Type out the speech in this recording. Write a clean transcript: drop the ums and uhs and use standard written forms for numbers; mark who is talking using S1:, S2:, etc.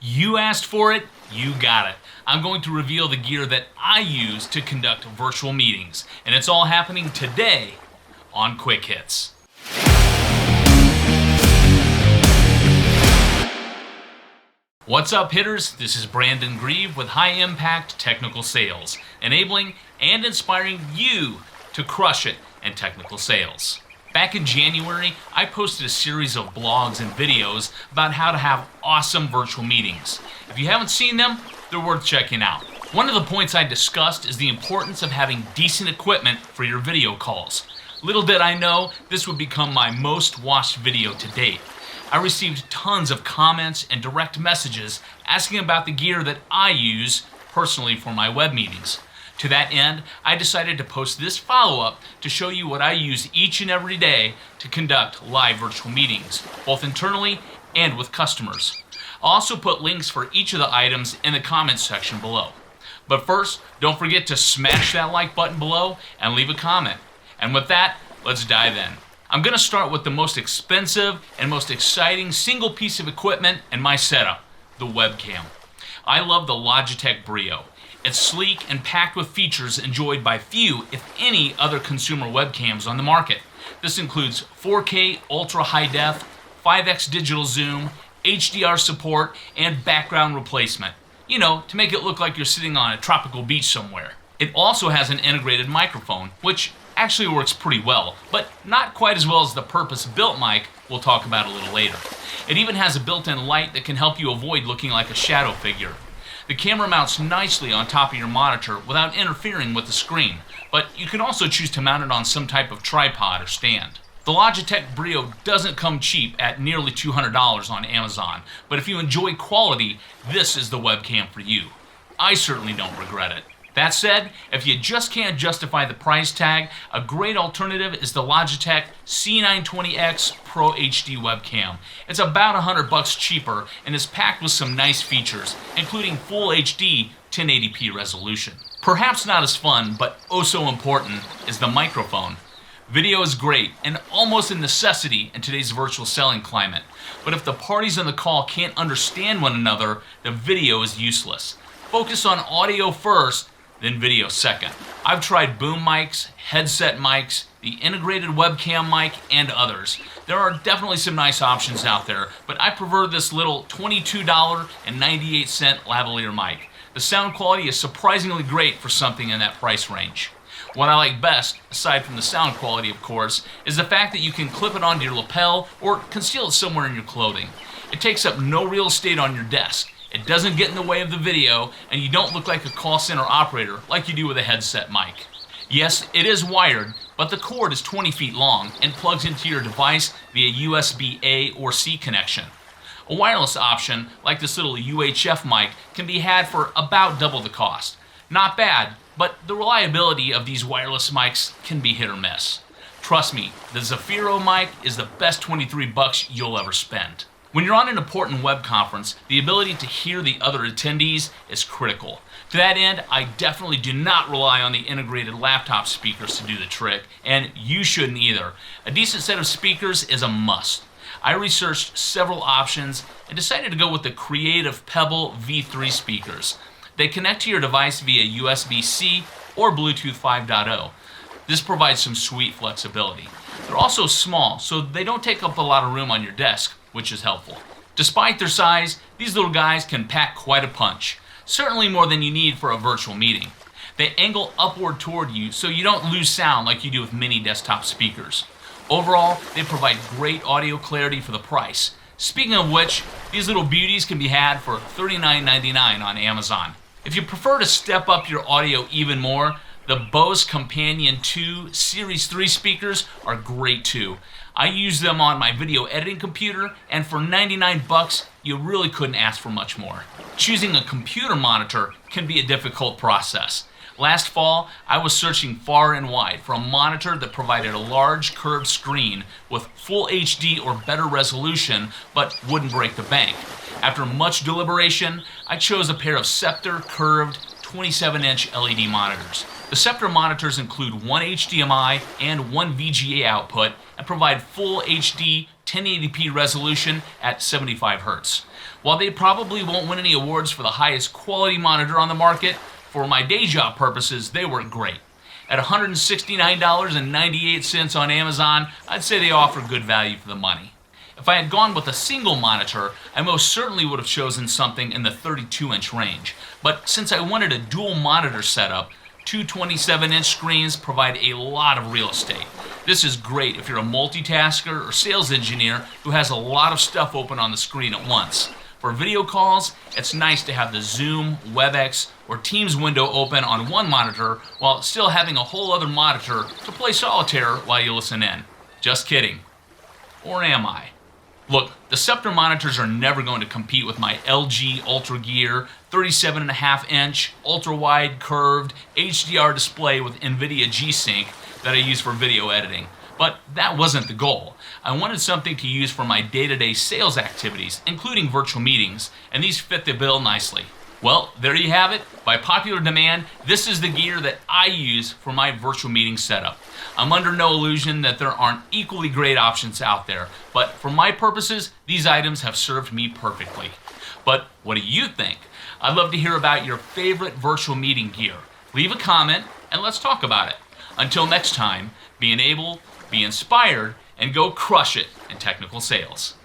S1: You asked for it, you got it. I'm going to reveal the gear that I use to conduct virtual meetings, and it's all happening today on Quick Hits. What's up, hitters? This is Brandon Grieve with High Impact Technical Sales, enabling and inspiring you to crush it in technical sales. Back in January, I posted a series of blogs and videos about how to have awesome virtual meetings. If you haven't seen them, they're worth checking out. One of the points I discussed is the importance of having decent equipment for your video calls. Little did I know, this would become my most watched video to date. I received tons of comments and direct messages asking about the gear that I use personally for my web meetings. To that end, I decided to post this follow-up to show you what I use each and every day to conduct live virtual meetings, both internally and with customers. I'll also put links for each of the items in the comments section below. But first, don't forget to smash that like button below and leave a comment. And with that, let's dive in. I'm going to start with the most expensive and most exciting single piece of equipment in my setup, the webcam. I love the Logitech BRIO. It's sleek and packed with features enjoyed by few, if any, other consumer webcams on the market. This includes 4K ultra high def, 5x digital zoom, HDR support, and background replacement. You know, to make it look like you're sitting on a tropical beach somewhere. It also has an integrated microphone, which actually works pretty well, but not quite as well as the purpose-built mic we'll talk about a little later. It even has a built-in light that can help you avoid looking like a shadow figure. The camera mounts nicely on top of your monitor without interfering with the screen, but you can also choose to mount it on some type of tripod or stand. The Logitech BRIO doesn't come cheap at nearly $200 on Amazon, but if you enjoy quality, this is the webcam for you. I certainly don't regret it. That said, if you just can't justify the price tag, a great alternative is the Logitech C920X Pro HD webcam. It's about $100 cheaper and is packed with some nice features, including full HD 1080p resolution. Perhaps not as fun, but oh so important, is the microphone. Video is great and almost a necessity in today's virtual selling climate, but if the parties on the call can't understand one another, the video is useless. Focus on audio first, then video second. I've tried boom mics, headset mics, the integrated webcam mic, and others. There are definitely some nice options out there, but I prefer this little $22.98 lavalier mic. The sound quality is surprisingly great for something in that price range. What I like best, aside from the sound quality of course, is the fact that you can clip it onto your lapel or conceal it somewhere in your clothing. It takes up no real estate on your desk. It doesn't get in the way of the video, and you don't look like a call center operator like you do with a headset mic. Yes, it is wired, but the cord is 20 feet long and plugs into your device via USB-A or C connection. A wireless option, like this little UHF mic, can be had for about double the cost. Not bad, but the reliability of these wireless mics can be hit or miss. Trust me, the Zaffiro mic is the best $23 you'll ever spend. When you're on an important web conference, the ability to hear the other attendees is critical. To that end, I definitely do not rely on the integrated laptop speakers to do the trick, and you shouldn't either. A decent set of speakers is a must. I researched several options and decided to go with the creative Pebble V3 speakers. They connect to your device via USB-C or Bluetooth 5.0. This provides some sweet flexibility. They're also small, so they don't take up a lot of room on your desk, which is helpful. Despite their size, these little guys can pack quite a punch, certainly more than you need for a virtual meeting. They angle upward toward you so you don't lose sound like you do with mini desktop speakers. Overall, they provide great audio clarity for the price. Speaking of which, these little beauties can be had for $39.99 on Amazon. If you prefer to step up your audio even more, the Bose Companion 2 Series 3 speakers are great too. I use them on my video editing computer, and for $99, you really couldn't ask for much more. Choosing a computer monitor can be a difficult process. Last fall, I was searching far and wide for a monitor that provided a large curved screen with full HD or better resolution, but wouldn't break the bank. After much deliberation, I chose a pair of Sceptre curved 27-inch LED monitors. The Sceptre monitors include one HDMI and one VGA output and provide full HD 1080p resolution at 75 Hz. While they probably won't win any awards for the highest quality monitor on the market, for my day job purposes, they work great. At $169.98 on Amazon, I'd say they offer good value for the money. If I had gone with a single monitor, I most certainly would have chosen something in the 32-inch range. But since I wanted a dual monitor setup, two 27-inch screens provide a lot of real estate. This is great if you're a multitasker or sales engineer who has a lot of stuff open on the screen at once. For video calls, it's nice to have the Zoom, WebEx, or Teams window open on one monitor while still having a whole other monitor to play solitaire while you listen in. Just kidding. Or am I? Look, the Sceptre monitors are never going to compete with my LG Ultra Gear 37.5-inch ultra-wide curved HDR display with NVIDIA G-Sync that I use for video editing. But that wasn't the goal. I wanted something to use for my day-to-day sales activities, including virtual meetings, and these fit the bill nicely. Well, there you have it. By popular demand, this is the gear that I use for my virtual meeting setup. I'm under no illusion that there aren't equally great options out there, but for my purposes, these items have served me perfectly. But what do you think? I'd love to hear about your favorite virtual meeting gear. Leave a comment and let's talk about it. Until next time, be enabled, be inspired, and go crush it in technical sales.